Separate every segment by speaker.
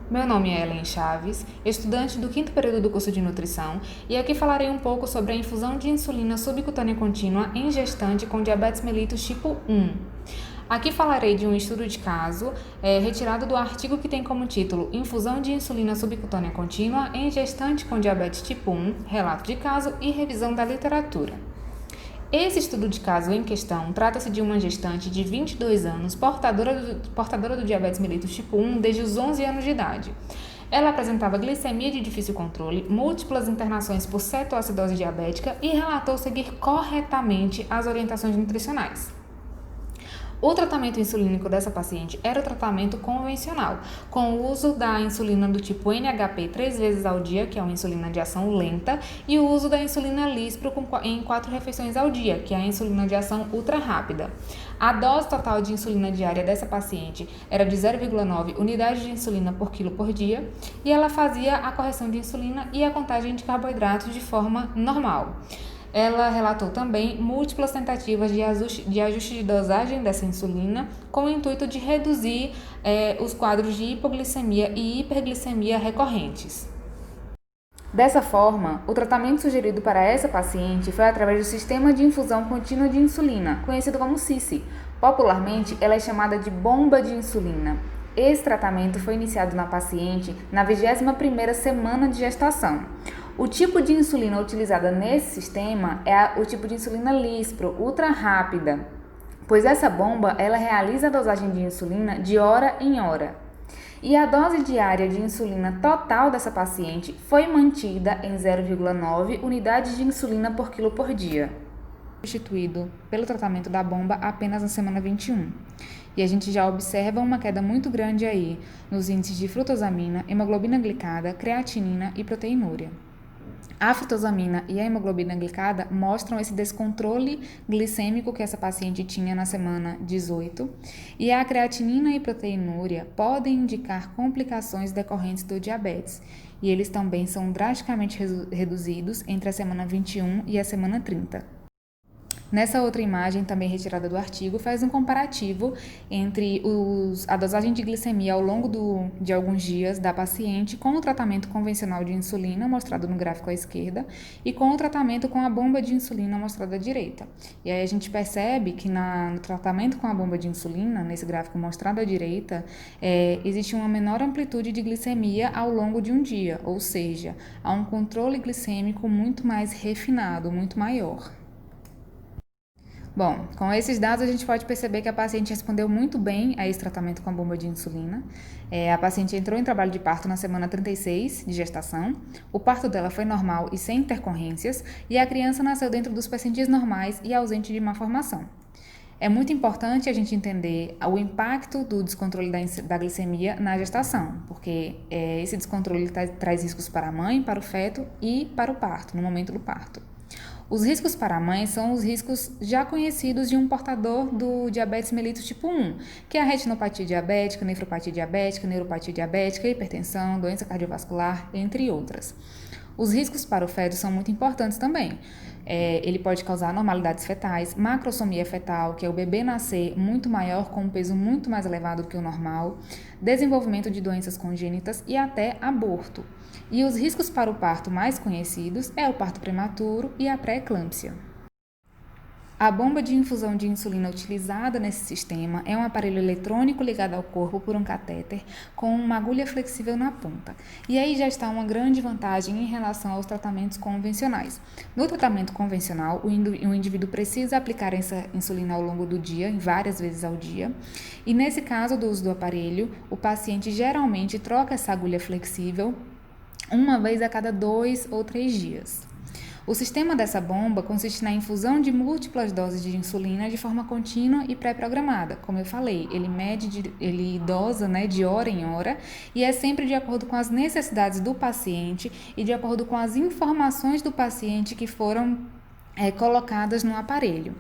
Speaker 1: Meu nome é Ellen Chaves, estudante do quinto período do curso de nutrição, e aqui falarei um pouco sobre a infusão de insulina subcutânea contínua em gestante com diabetes mellitus tipo 1. Aqui falarei de um estudo de caso retirado do artigo que tem como título Infusão de insulina subcutânea contínua em gestante com diabetes tipo 1, relato de caso e revisão da literatura. Esse estudo de caso em questão trata-se de uma gestante de 22 anos, portadora do diabetes mellitus tipo 1 desde os 11 anos de idade. Ela apresentava glicemia de difícil controle, múltiplas internações por cetoacidose diabética e relatou seguir corretamente as orientações nutricionais. O tratamento insulínico dessa paciente era o tratamento convencional, com o uso da insulina do tipo NHP 3 vezes ao dia, que é uma insulina de ação lenta, e o uso da insulina Lispro em 4 refeições ao dia, que é a insulina de ação ultra rápida. A dose total de insulina diária dessa paciente era de 0,9 unidades de insulina por quilo por dia, e ela fazia a correção de insulina e a contagem de carboidratos de forma normal. Ela relatou também múltiplas tentativas de ajuste de dosagem dessa insulina com o intuito de reduzir os quadros de hipoglicemia e hiperglicemia recorrentes. Dessa forma, o tratamento sugerido para essa paciente foi através do Sistema de Infusão Contínua de Insulina, conhecido como SISI. Popularmente, ela é chamada de bomba de insulina. Esse tratamento foi iniciado na paciente na 21ª semana de gestação. O tipo de insulina utilizada nesse sistema é o tipo de insulina Lispro, ultra rápida, pois essa bomba ela realiza a dosagem de insulina de hora em hora. E a dose diária de insulina total dessa paciente foi mantida em 0,9 unidades de insulina por quilo por dia, substituído pelo tratamento da bomba apenas na semana 21. E a gente já observa uma queda muito grande aí nos índices de frutosamina, hemoglobina glicada, creatinina e proteinúria. A frutosamina e a hemoglobina glicada mostram esse descontrole glicêmico que essa paciente tinha na semana 18, e a creatinina e proteinúria podem indicar complicações decorrentes do diabetes, e eles também são drasticamente reduzidos entre a semana 21 e a semana 30. Nessa outra imagem, também retirada do artigo, faz um comparativo entre a dosagem de glicemia ao longo de alguns dias da paciente com o tratamento convencional de insulina, mostrado no gráfico à esquerda, e com o tratamento com a bomba de insulina, mostrado à direita. E aí a gente percebe que no tratamento com a bomba de insulina, nesse gráfico mostrado à direita, existe uma menor amplitude de glicemia ao longo de um dia, ou seja, há um controle glicêmico muito mais refinado, muito maior. Bom, com esses dados a gente pode perceber que a paciente respondeu muito bem a esse tratamento com a bomba de insulina. A paciente entrou em trabalho de parto na semana 36 de gestação, o parto dela foi normal e sem intercorrências, e a criança nasceu dentro dos percentis normais e ausente de malformação. É muito importante a gente entender o impacto do descontrole da glicemia na gestação, porque esse descontrole traz riscos para a mãe, para o feto e para o parto, no momento do parto. Os riscos para a mãe são os riscos já conhecidos de um portador do diabetes mellitus tipo 1, que é a retinopatia diabética, nefropatia diabética, neuropatia diabética, hipertensão, doença cardiovascular, entre outras. Os riscos para o feto são muito importantes também. Ele pode causar anormalidades fetais, macrosomia fetal, que é o bebê nascer muito maior, com um peso muito mais elevado do que o normal, desenvolvimento de doenças congênitas e até aborto. E os riscos para o parto mais conhecidos é o parto prematuro e a pré-eclâmpsia. A bomba de infusão de insulina utilizada nesse sistema é um aparelho eletrônico ligado ao corpo por um catéter com uma agulha flexível na ponta. E aí já está uma grande vantagem em relação aos tratamentos convencionais. No tratamento convencional, o indivíduo precisa aplicar essa insulina ao longo do dia, várias vezes ao dia. E nesse caso do uso do aparelho, o paciente geralmente troca essa agulha flexível uma vez a cada 2 ou 3 dias. O sistema dessa bomba consiste na infusão de múltiplas doses de insulina de forma contínua e pré-programada. Como eu falei, ele dosa de hora em hora e é sempre de acordo com as necessidades do paciente e de acordo com as informações do paciente que foram colocadas no aparelho.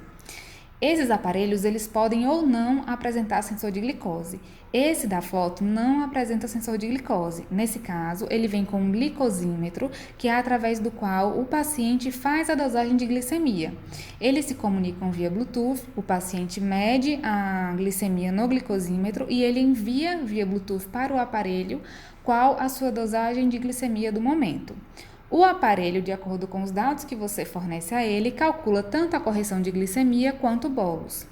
Speaker 1: Esses aparelhos, eles podem ou não apresentar sensor de glicose. Esse da foto não apresenta sensor de glicose. Nesse caso, ele vem com um glicosímetro, que é através do qual o paciente faz a dosagem de glicemia. Eles se comunicam via Bluetooth, o paciente mede a glicemia no glicosímetro e ele envia via Bluetooth para o aparelho qual a sua dosagem de glicemia do momento. O aparelho, de acordo com os dados que você fornece a ele, calcula tanto a correção de glicemia quanto o bolus.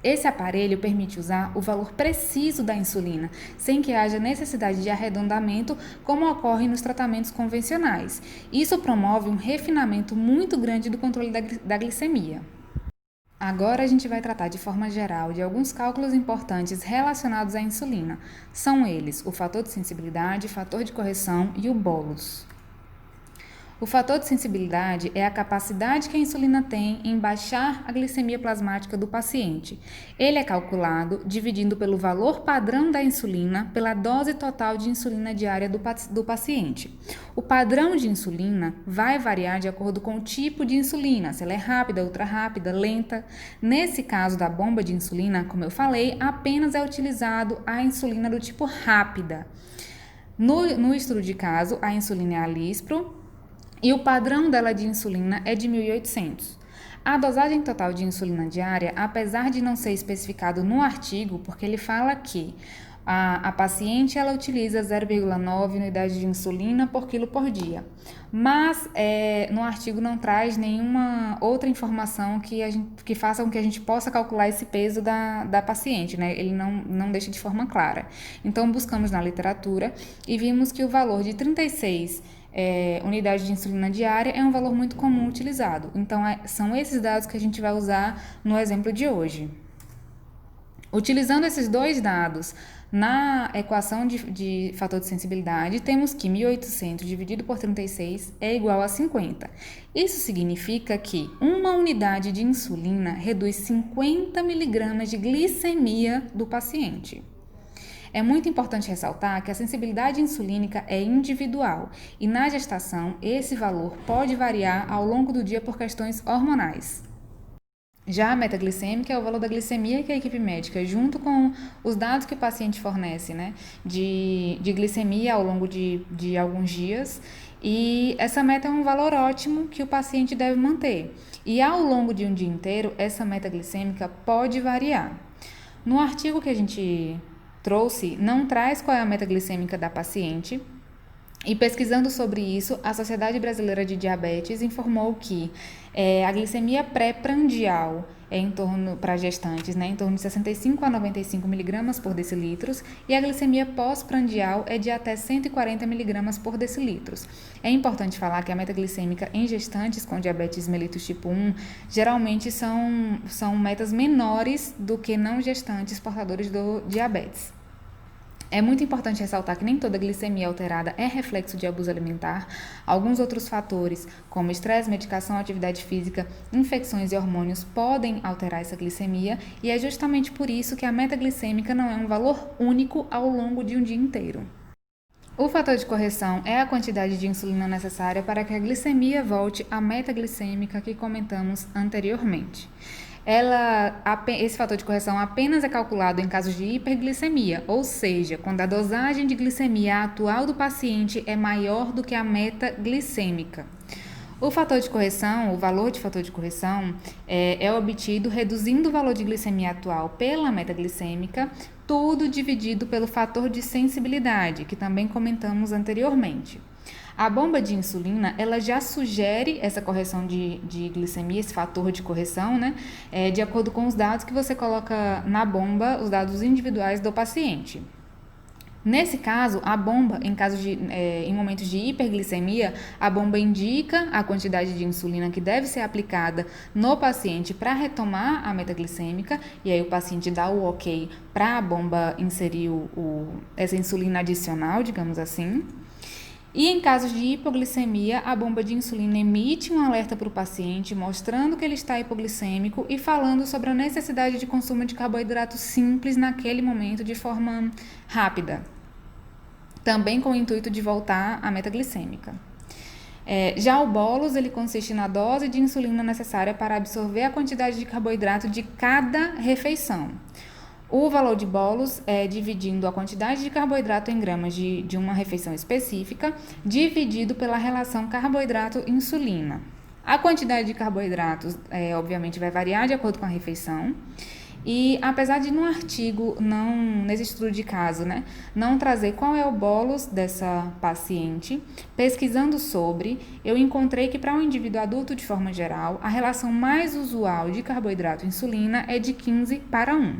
Speaker 1: Esse aparelho permite usar o valor preciso da insulina, sem que haja necessidade de arredondamento, como ocorre nos tratamentos convencionais. Isso promove um refinamento muito grande do controle da glicemia. Agora a gente vai tratar de forma geral de alguns cálculos importantes relacionados à insulina. São eles o fator de sensibilidade, fator de correção e o bolus. O fator de sensibilidade é a capacidade que a insulina tem em baixar a glicemia plasmática do paciente. Ele é calculado dividindo pelo valor padrão da insulina pela dose total de insulina diária do paciente. O padrão de insulina vai variar de acordo com o tipo de insulina, se ela é rápida, ultra rápida, lenta. Nesse caso da bomba de insulina, como eu falei, apenas é utilizado a insulina do tipo rápida. No estudo de caso, a insulina é a Lispro, e o padrão dela de insulina é de 1.800. A dosagem total de insulina diária, apesar de não ser especificado no artigo, porque ele fala que a paciente ela utiliza 0,9 unidade de insulina por quilo por dia, mas no artigo não traz nenhuma outra informação que faça com que a gente possa calcular esse peso da paciente, né? Ele não deixa de forma clara. Então, buscamos na literatura e vimos que o valor de 36 unidade de insulina diária é um valor muito comum utilizado. Então, são esses dados que a gente vai usar no exemplo de hoje. Utilizando esses dois dados na equação de fator de sensibilidade, temos que 1.800 dividido por 36 é igual a 50. Isso significa que uma unidade de insulina reduz 50 miligramas de glicemia do paciente. É muito importante ressaltar que a sensibilidade insulínica é individual e na gestação esse valor pode variar ao longo do dia por questões hormonais. Já a meta glicêmica é o valor da glicemia que a equipe médica, junto com os dados que o paciente fornece, né, de glicemia ao longo de alguns dias, e essa meta é um valor ótimo que o paciente deve manter. E ao longo de um dia inteiro, essa meta glicêmica pode variar. No artigo que a gente trouxe, não traz qual é a meta glicêmica da paciente, e pesquisando sobre isso, a Sociedade Brasileira de Diabetes informou que a glicemia pré-prandial é em torno, para gestantes, né, em torno de 65 a 95 miligramas por decilitros, e a glicemia pós-prandial é de até 140 miligramas por decilitros. É importante falar que a meta glicêmica em gestantes com diabetes mellitus tipo 1 geralmente são metas menores do que não gestantes portadores do diabetes. É muito importante ressaltar que nem toda glicemia alterada é reflexo de abuso alimentar. Alguns outros fatores, como estresse, medicação, atividade física, infecções e hormônios, podem alterar essa glicemia, e é justamente por isso que a meta glicêmica não é um valor único ao longo de um dia inteiro. O fator de correção é a quantidade de insulina necessária para que a glicemia volte à meta glicêmica que comentamos anteriormente. Esse fator de correção apenas é calculado em casos de hiperglicemia, ou seja, quando a dosagem de glicemia atual do paciente é maior do que a meta glicêmica. O fator de correção, o valor de fator de correção, é obtido reduzindo o valor de glicemia atual pela meta glicêmica, tudo dividido pelo fator de sensibilidade, que também comentamos anteriormente. A bomba de insulina, ela já sugere essa correção de glicemia, esse fator de correção, né? De acordo com os dados que você coloca na bomba, os dados individuais do paciente. Nesse caso, a bomba, em momentos de hiperglicemia, a bomba indica a quantidade de insulina que deve ser aplicada no paciente para retomar a meta glicêmica, e aí o paciente dá o ok para a bomba inserir essa insulina adicional, digamos assim. E em casos de hipoglicemia, a bomba de insulina emite um alerta para o paciente, mostrando que ele está hipoglicêmico e falando sobre a necessidade de consumo de carboidratos simples naquele momento de forma rápida, também com o intuito de voltar à meta glicêmica. Já o bolus, ele consiste na dose de insulina necessária para absorver a quantidade de carboidrato de cada refeição. O valor de bolus é dividindo a quantidade de carboidrato em gramas de uma refeição específica, dividido pela relação carboidrato-insulina. A quantidade de carboidratos, obviamente, vai variar de acordo com a refeição. E apesar de no artigo, nesse estudo de caso, não trazer qual é o bolus dessa paciente, pesquisando sobre, eu encontrei que para um indivíduo adulto de forma geral, a relação mais usual de carboidrato e insulina é de 15:1.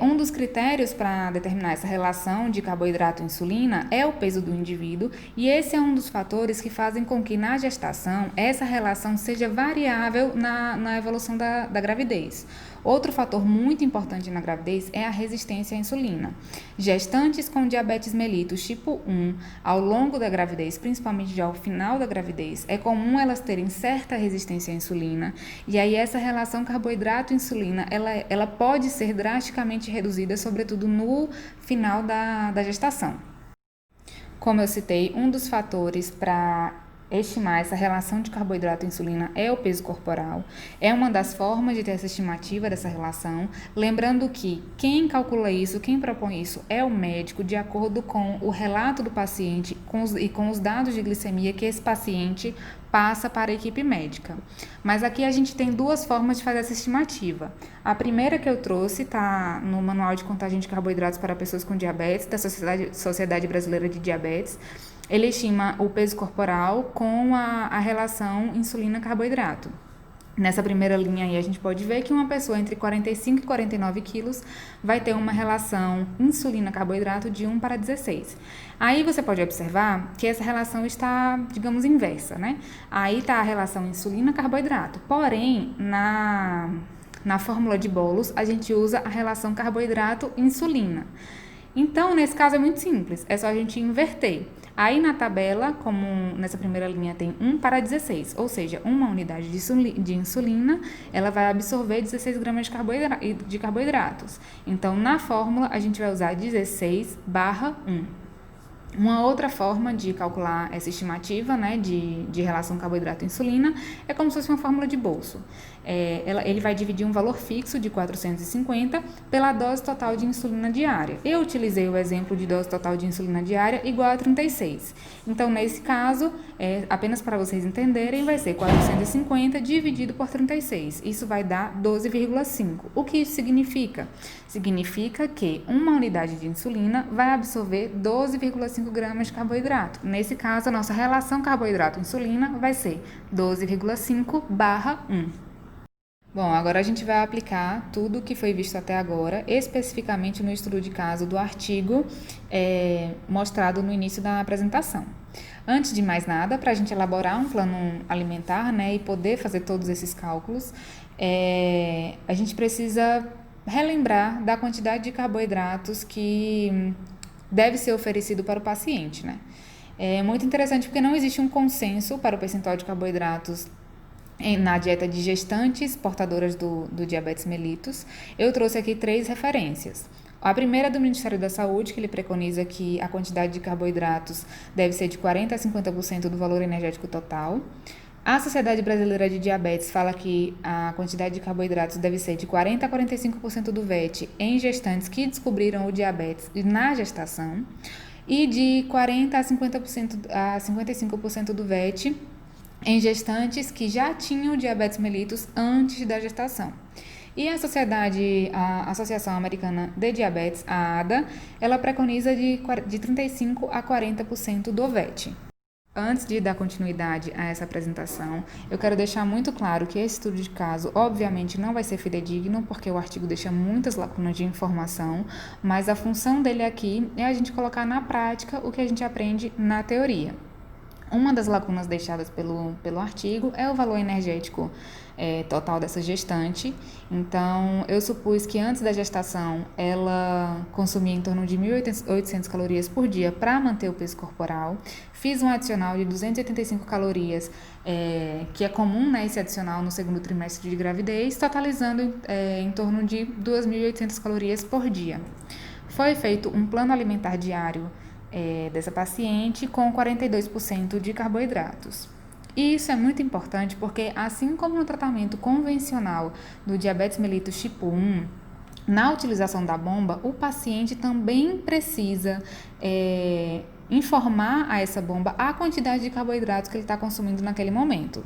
Speaker 1: Um dos critérios para determinar essa relação de carboidrato e insulina é o peso do indivíduo, e esse é um dos fatores que fazem com que na gestação essa relação seja variável na evolução da gravidez. Outro fator muito importante na gravidez é a resistência à insulina. Gestantes com diabetes mellitus tipo 1, ao longo da gravidez, principalmente já ao final da gravidez, é comum elas terem certa resistência à insulina, e aí essa relação carboidrato-insulina, ela pode ser drasticamente reduzida, sobretudo no final da gestação. Como eu citei, um dos fatores para estimar essa relação de carboidrato e insulina é o peso corporal. É uma das formas de ter essa estimativa dessa relação. Lembrando que quem calcula isso, quem propõe isso é o médico, de acordo com o relato do paciente e com os dados de glicemia que esse paciente passa para a equipe médica. Mas aqui a gente tem duas formas de fazer essa estimativa. A primeira que eu trouxe está no Manual de Contagem de Carboidratos para Pessoas com Diabetes, da Sociedade Brasileira de Diabetes. Ele estima o peso corporal com a relação insulina-carboidrato. Nessa primeira linha aí a gente pode ver que uma pessoa entre 45 e 49 quilos vai ter uma relação insulina-carboidrato de 1:16. Aí você pode observar que essa relação está, digamos, inversa, Aí está a relação insulina-carboidrato. Porém, na fórmula de Bolus, a gente usa a relação carboidrato-insulina. Então, nesse caso é muito simples, é só a gente inverter. Aí na tabela, como nessa primeira linha tem 1:16, ou seja, uma unidade de insulina, ela vai absorver 16 gramas de carboidratos. Então, na fórmula, a gente vai usar 16/1. Uma outra forma de calcular essa estimativa, de relação carboidrato-insulina é como se fosse uma fórmula de bolso. Ele vai dividir um valor fixo de 450 pela dose total de insulina diária. Eu utilizei o exemplo de dose total de insulina diária igual a 36. Então, nesse caso, apenas para vocês entenderem, vai ser 450 dividido por 36. Isso vai dar 12,5. O que isso significa? Significa que uma unidade de insulina vai absorver 12,5 gramas de carboidrato. Nesse caso, a nossa relação carboidrato-insulina vai ser 12,5/1. Bom, agora a gente vai aplicar tudo o que foi visto até agora, especificamente no estudo de caso do artigo mostrado no início da apresentação. Antes de mais nada, para a gente elaborar um plano alimentar, e poder fazer todos esses cálculos, a gente precisa relembrar da quantidade de carboidratos que deve ser oferecido para o paciente, É muito interessante porque não existe um consenso para o percentual de carboidratos na dieta de gestantes portadoras do diabetes mellitus. Eu trouxe aqui 3 referências. A primeira é do Ministério da Saúde, que ele preconiza que a quantidade de carboidratos deve ser de 40% a 50% do valor energético total. A Sociedade Brasileira de Diabetes fala que a quantidade de carboidratos deve ser de 40% a 45% do VET em gestantes que descobriram o diabetes na gestação e de 40% a 55% do VET em gestantes que já tinham diabetes mellitus antes da gestação. E a Associação Americana de Diabetes, a ADA, ela preconiza de 35% a 40% do VET. Antes de dar continuidade a essa apresentação, eu quero deixar muito claro que esse estudo de caso, obviamente, não vai ser fidedigno, porque o artigo deixa muitas lacunas de informação, mas a função dele aqui é a gente colocar na prática o que a gente aprende na teoria. Uma das lacunas deixadas pelo artigo é o valor energético total dessa gestante. Então, eu supus que antes da gestação ela consumia em torno de 1.800 calorias por dia para manter o peso corporal. Fiz um adicional de 285 calorias, que é comum, esse adicional no segundo trimestre de gravidez, totalizando em torno de 2.800 calorias por dia. Foi feito um plano alimentar diário dessa paciente com 42% de carboidratos. E isso é muito importante porque, assim como no tratamento convencional do diabetes mellitus tipo 1, na utilização da bomba, o paciente também precisa informar a essa bomba a quantidade de carboidratos que ele está consumindo naquele momento.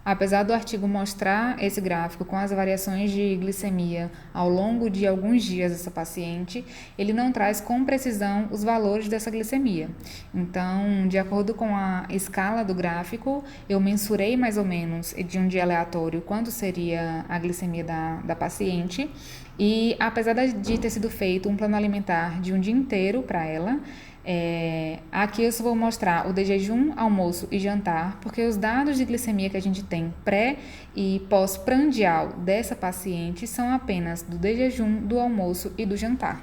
Speaker 1: Apesar do artigo mostrar esse gráfico com as variações de glicemia ao longo de alguns dias dessa paciente, ele não traz com precisão os valores dessa glicemia. Então, de acordo com a escala do gráfico, eu mensurei mais ou menos de um dia aleatório quanto seria a glicemia da paciente. E apesar de ter sido feito um plano alimentar de um dia inteiro para ela, aqui eu só vou mostrar o de jejum, almoço e jantar, porque os dados de glicemia que a gente tem pré e pós-prandial dessa paciente são apenas do de jejum, do almoço e do jantar.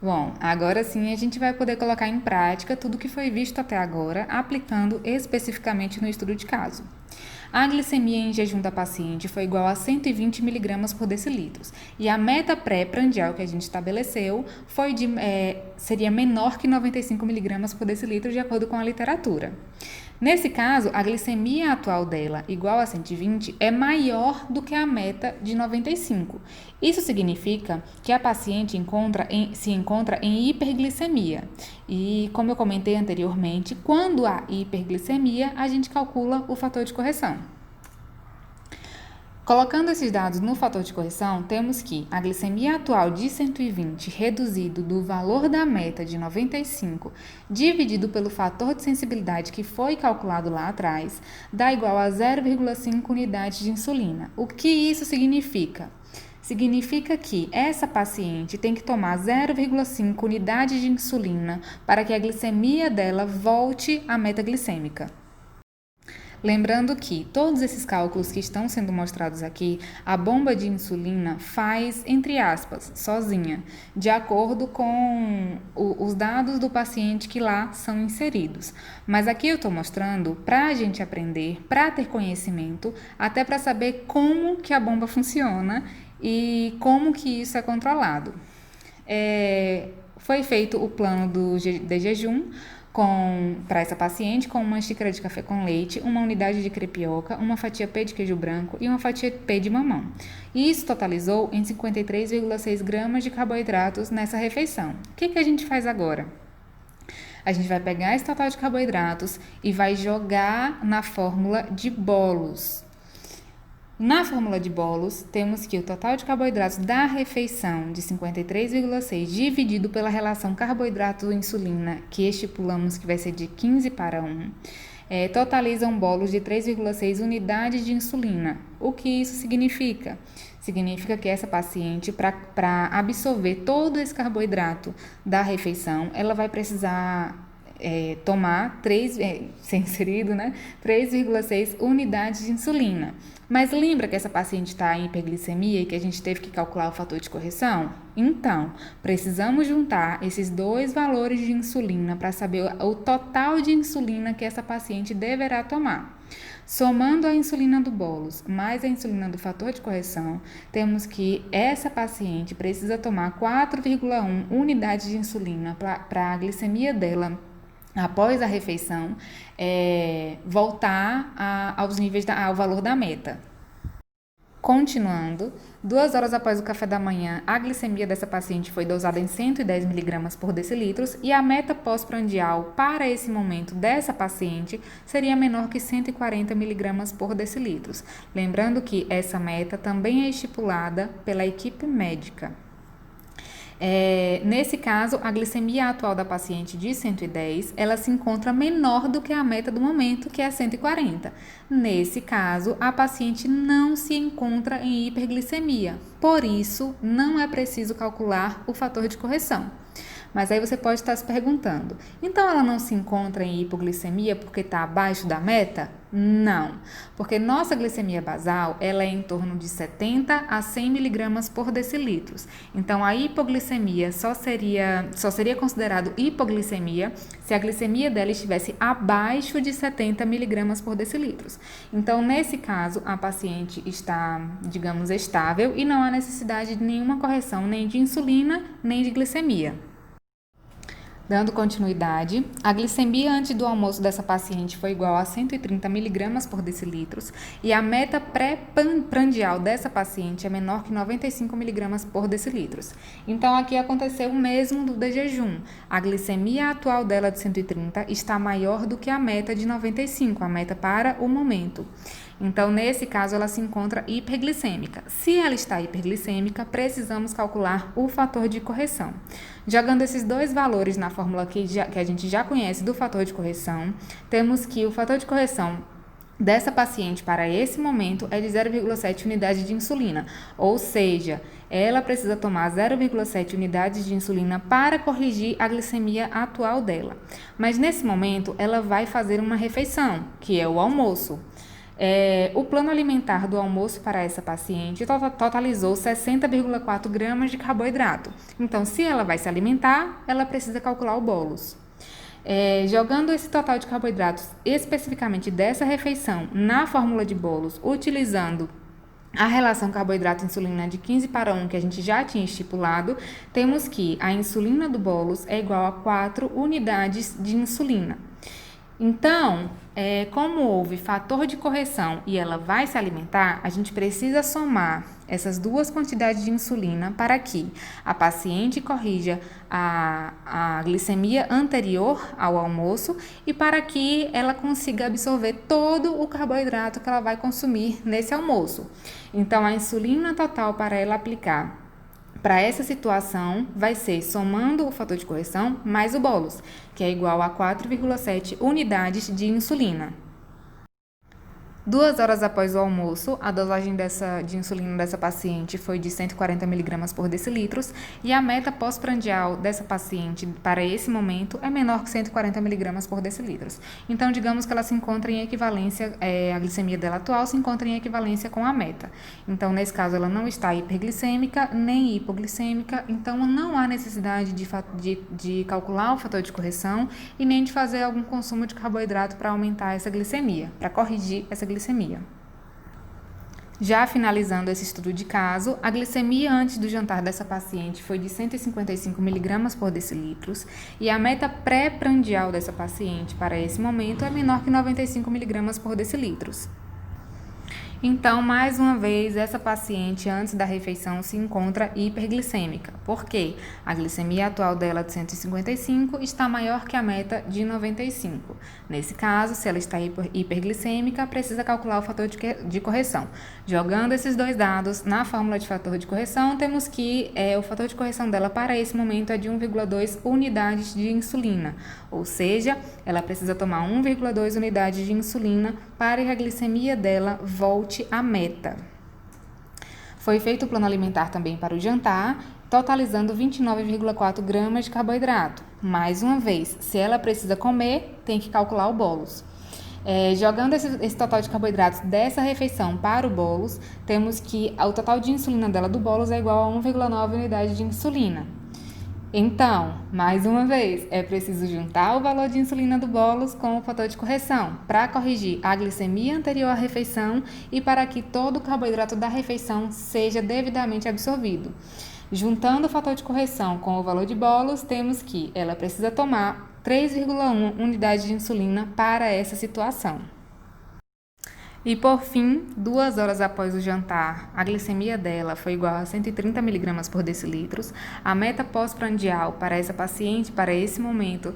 Speaker 1: Bom, agora sim a gente vai poder colocar em prática tudo que foi visto até agora, aplicando especificamente no estudo de caso. A glicemia em jejum da paciente foi igual a 120 mg por decilitro e a meta pré-prandial que a gente estabeleceu seria menor que 95 mg por decilitro de acordo com a literatura. Nesse caso, a glicemia atual dela, igual a 120, é maior do que a meta de 95. Isso significa que a paciente se encontra em hiperglicemia. E, como eu comentei anteriormente, quando há hiperglicemia, a gente calcula o fator de correção. Colocando esses dados no fator de correção, temos que a glicemia atual de 120 reduzido do valor da meta de 95 dividido pelo fator de sensibilidade que foi calculado lá atrás dá igual a 0,5 unidades de insulina. O que isso significa? Significa que essa paciente tem que tomar 0,5 unidades de insulina para que a glicemia dela volte à meta glicêmica. Lembrando que todos esses cálculos que estão sendo mostrados aqui, a bomba de insulina faz, entre aspas, sozinha, de acordo com os dados do paciente que lá são inseridos. Mas aqui eu estou mostrando para a gente aprender, para ter conhecimento, até para saber como que a bomba funciona e como que isso é controlado. Foi feito o plano de jejum para essa paciente com uma xícara de café com leite, uma unidade de crepioca, uma fatia P de queijo branco e uma fatia P de mamão. E isso totalizou em 53,6 gramas de carboidratos nessa refeição. O que a gente faz agora? A gente vai pegar esse total de carboidratos e vai jogar na fórmula de bolos. Na fórmula de bolos, temos que o total de carboidratos da refeição de 53,6 dividido pela relação carboidrato-insulina, que estipulamos que vai ser de 15:1, totalizam bolos de 3,6 unidades de insulina. O que isso significa? Significa que essa paciente, para absorver todo esse carboidrato da refeição, ela vai precisar tomar 3,6 unidades de insulina. Mas lembra que essa paciente está em hiperglicemia e que a gente teve que calcular o fator de correção? Então, precisamos juntar esses dois valores de insulina para saber o total de insulina que essa paciente deverá tomar. Somando a insulina do bolos mais a insulina do fator de correção, temos que essa paciente precisa tomar 4,1 unidades de insulina para a glicemia dela após a refeição, voltar aos níveis ao valor da meta. Continuando, 2 horas após o café da manhã, a glicemia dessa paciente foi dosada em 110 mg por decilitro e a meta pós-prandial para esse momento dessa paciente seria menor que 140 mg por decilitro. Lembrando que essa meta também é estipulada pela equipe médica. Nesse caso, a glicemia atual da paciente de 110, ela se encontra menor do que a meta do momento, que é 140. Nesse caso, a paciente não se encontra em hiperglicemia, por isso não é preciso calcular o fator de correção. Mas aí você pode estar se perguntando, então ela não se encontra em hipoglicemia porque está abaixo da meta? Não, porque nossa glicemia basal ela é em torno de 70 a 100 mg por decilitro. Então a hipoglicemia só seria considerado hipoglicemia se a glicemia dela estivesse abaixo de 70 mg por decilitro. Então nesse caso a paciente está, digamos, estável e não há necessidade de nenhuma correção nem de insulina nem de glicemia. Dando continuidade, a glicemia antes do almoço dessa paciente foi igual a 130 mg por decilitros e a meta pré-prandial dessa paciente é menor que 95 mg por decilitros. Então, aqui aconteceu o mesmo do de jejum. A glicemia atual dela de 130 está maior do que a meta de 95, a meta para o momento. Então, nesse caso, ela se encontra hiperglicêmica. Se ela está hiperglicêmica, precisamos calcular o fator de correção. Jogando esses dois valores na fórmula que a gente já conhece do fator de correção, temos que o fator de correção dessa paciente para esse momento é de 0,7 unidade de insulina, ou seja, ela precisa tomar 0,7 unidades de insulina para corrigir a glicemia atual dela. Mas nesse momento, ela vai fazer uma refeição, que é o almoço. O plano alimentar do almoço para essa paciente totalizou 60,4 gramas de carboidrato. Então, se ela vai se alimentar, ela precisa calcular o bolos. Jogando esse total de carboidratos especificamente dessa refeição na fórmula de bolos, utilizando a relação carboidrato-insulina de 15:1 que a gente já tinha estipulado, temos que a insulina do bolos é igual a 4 unidades de insulina. Então, como houve fator de correção e ela vai se alimentar, a gente precisa somar essas duas quantidades de insulina para que a paciente corrija a glicemia anterior ao almoço e para que ela consiga absorver todo o carboidrato que ela vai consumir nesse almoço. Então, a insulina total para ela aplicar para essa situação, vai ser somando o fator de correção mais o bolos, que é igual a 4,7 unidades de insulina. 2 horas após o almoço, a dosagem de insulina dessa paciente foi de 140 mg por decilitros e a meta pós-prandial dessa paciente para esse momento é menor que 140 mg por decilitros. Então, digamos que ela se encontra em equivalência, a glicemia dela atual se encontra em equivalência com a meta. Então, nesse caso, ela não está hiperglicêmica nem hipoglicêmica, então não há necessidade de calcular o fator de correção e nem de fazer algum consumo de carboidrato para aumentar essa glicemia, para corrigir essa glicemia. Já finalizando esse estudo de caso, a glicemia antes do jantar dessa paciente foi de 155 mg por decilitros e a meta pré-prandial dessa paciente para esse momento é menor que 95 mg por decilitros. Então, mais uma vez, essa paciente antes da refeição se encontra hiperglicêmica. Por quê? A glicemia atual dela de 155 está maior que a meta de 95. Nesse caso, se ela está hiperglicêmica, precisa calcular o fator de correção. Jogando esses dois dados na fórmula de fator de correção, temos que o fator de correção dela para esse momento é de 1,2 unidades de insulina. Ou seja, ela precisa tomar 1,2 unidades de insulina para que a glicemia dela volte à meta. Foi feito o plano alimentar também para o jantar, totalizando 29,4 gramas de carboidrato. Mais uma vez, se ela precisa comer, tem que calcular o bolos. Jogando esse total de carboidratos dessa refeição para o bolos, temos que o total de insulina dela do bolos é igual a 1,9 unidade de insulina. Então, mais uma vez, é preciso juntar o valor de insulina do bolos com o fator de correção para corrigir a glicemia anterior à refeição e para que todo o carboidrato da refeição seja devidamente absorvido. Juntando o fator de correção com o valor de bolos, temos que ela precisa tomar 3,1 unidades de insulina para essa situação. E por fim, 2 horas após o jantar, a glicemia dela foi igual a 130 mg por decilitros. A meta pós-prandial para essa paciente, para esse momento,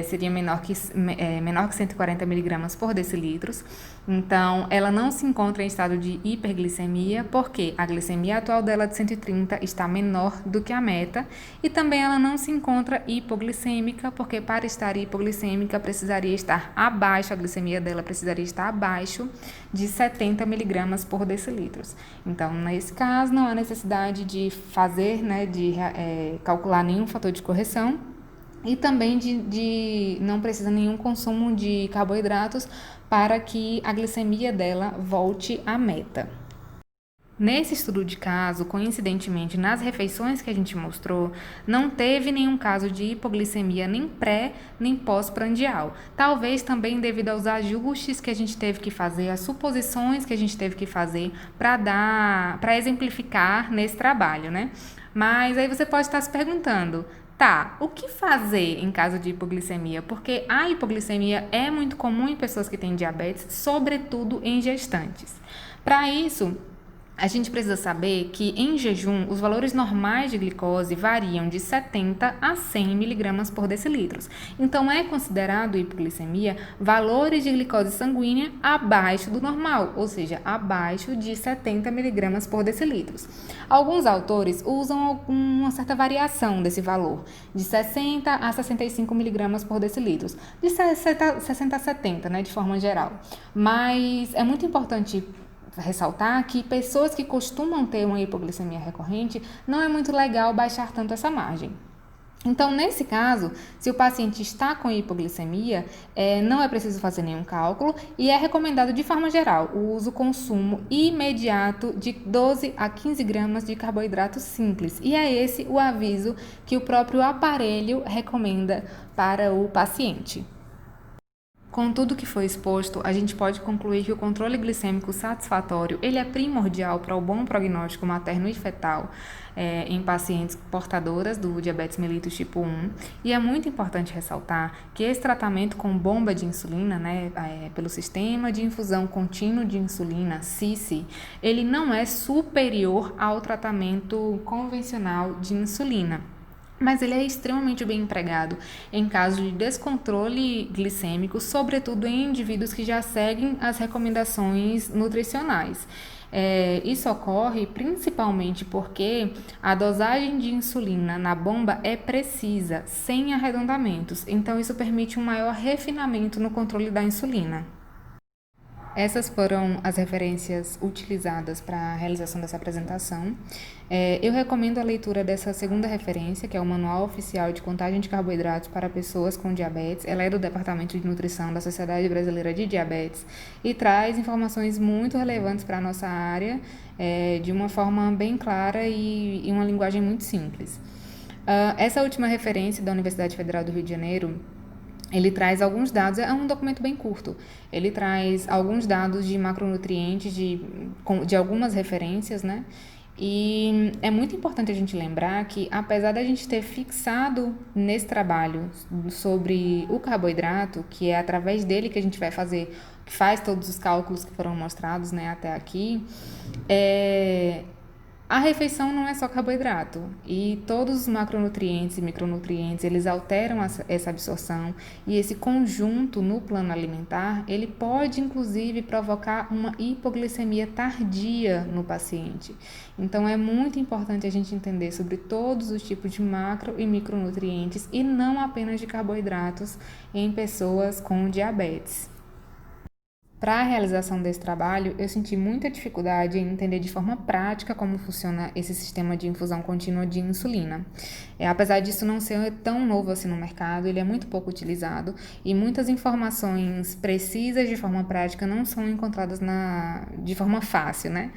Speaker 1: seria menor que 140 mg por decilitros. Então, ela não se encontra em estado de hiperglicemia, porque a glicemia atual dela de 130 está menor do que a meta. E também ela não se encontra hipoglicêmica, porque para estar hipoglicêmica precisaria estar abaixo, a glicemia dela precisaria estar abaixo de 70 mg por decilitros. Então, nesse caso, não há necessidade de fazer, de calcular nenhum fator de correção e também não precisa nenhum consumo de carboidratos para que a glicemia dela volte à meta. Nesse estudo de caso, coincidentemente, nas refeições que a gente mostrou, não teve nenhum caso de hipoglicemia nem pré, nem pós-prandial. Talvez também devido aos ajustes que a gente teve que fazer, as suposições que a gente teve que fazer para exemplificar nesse trabalho, né? Mas aí você pode estar se perguntando, Tá, o que fazer em caso de hipoglicemia? Porque a hipoglicemia é muito comum em pessoas que têm diabetes, sobretudo em gestantes. Para isso, a gente precisa saber que em jejum os valores normais de glicose variam de 70 a 100 miligramas por decilitros. Então é considerado hipoglicemia valores de glicose sanguínea abaixo do normal, ou seja, abaixo de 70 miligramas por decilitros. Alguns autores usam uma certa variação desse valor, de 60 a 65 miligramas por decilitros, de 60 a 70, né, de forma geral. Mas é muito importante ressaltar que pessoas que costumam ter uma hipoglicemia recorrente, não é muito legal baixar tanto essa margem. Então, nesse caso, se o paciente está com hipoglicemia, não é preciso fazer nenhum cálculo e é recomendado, de forma geral, o consumo imediato de 12 a 15 gramas de carboidrato simples. E é esse o aviso que o próprio aparelho recomenda para o paciente. Com tudo que foi exposto, a gente pode concluir que o controle glicêmico satisfatório ele é primordial para o bom prognóstico materno e fetal em pacientes portadoras do diabetes mellitus tipo 1. E é muito importante ressaltar que esse tratamento com bomba de insulina, pelo sistema de infusão contínuo de insulina, SISI, ele não é superior ao tratamento convencional de insulina. Mas ele é extremamente bem empregado em caso de descontrole glicêmico, sobretudo em indivíduos que já seguem as recomendações nutricionais. Isso ocorre principalmente porque a dosagem de insulina na bomba é precisa, sem arredondamentos, então isso permite um maior refinamento no controle da insulina. Essas foram as referências utilizadas para a realização dessa apresentação. Eu recomendo a leitura dessa segunda referência, que é o Manual Oficial de Contagem de Carboidratos para Pessoas com Diabetes. Ela é do Departamento de Nutrição da Sociedade Brasileira de Diabetes e traz informações muito relevantes para a nossa área, de uma forma bem clara e uma linguagem muito simples. Essa última referência da Universidade Federal do Rio de Janeiro, ele traz alguns dados, é um documento bem curto, ele traz alguns dados de macronutrientes, de algumas referências, né? E é muito importante a gente lembrar que, apesar da gente ter fixado nesse trabalho sobre o carboidrato, que é através dele que a gente vai fazer, que faz todos os cálculos que foram mostrados, né, até aqui, a refeição não é só carboidrato e todos os macronutrientes e micronutrientes, eles alteram essa absorção e esse conjunto no plano alimentar, ele pode inclusive provocar uma hipoglicemia tardia no paciente. Então é muito importante a gente entender sobre todos os tipos de macro e micronutrientes e não apenas de carboidratos em pessoas com diabetes. Para a realização desse trabalho, eu senti muita dificuldade em entender de forma prática como funciona esse sistema de infusão contínua de insulina. Apesar disso não ser tão novo assim no mercado, ele é muito pouco utilizado e muitas informações precisas de forma prática não são encontradas de forma fácil, né?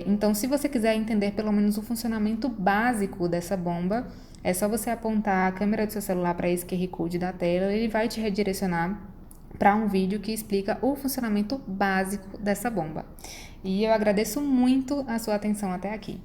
Speaker 1: Então, se você quiser entender pelo menos o funcionamento básico dessa bomba, é só você apontar a câmera do seu celular para esse QR Code da tela, ele vai te redirecionar para um vídeo que explica o funcionamento básico dessa bomba. E eu agradeço muito a sua atenção até aqui.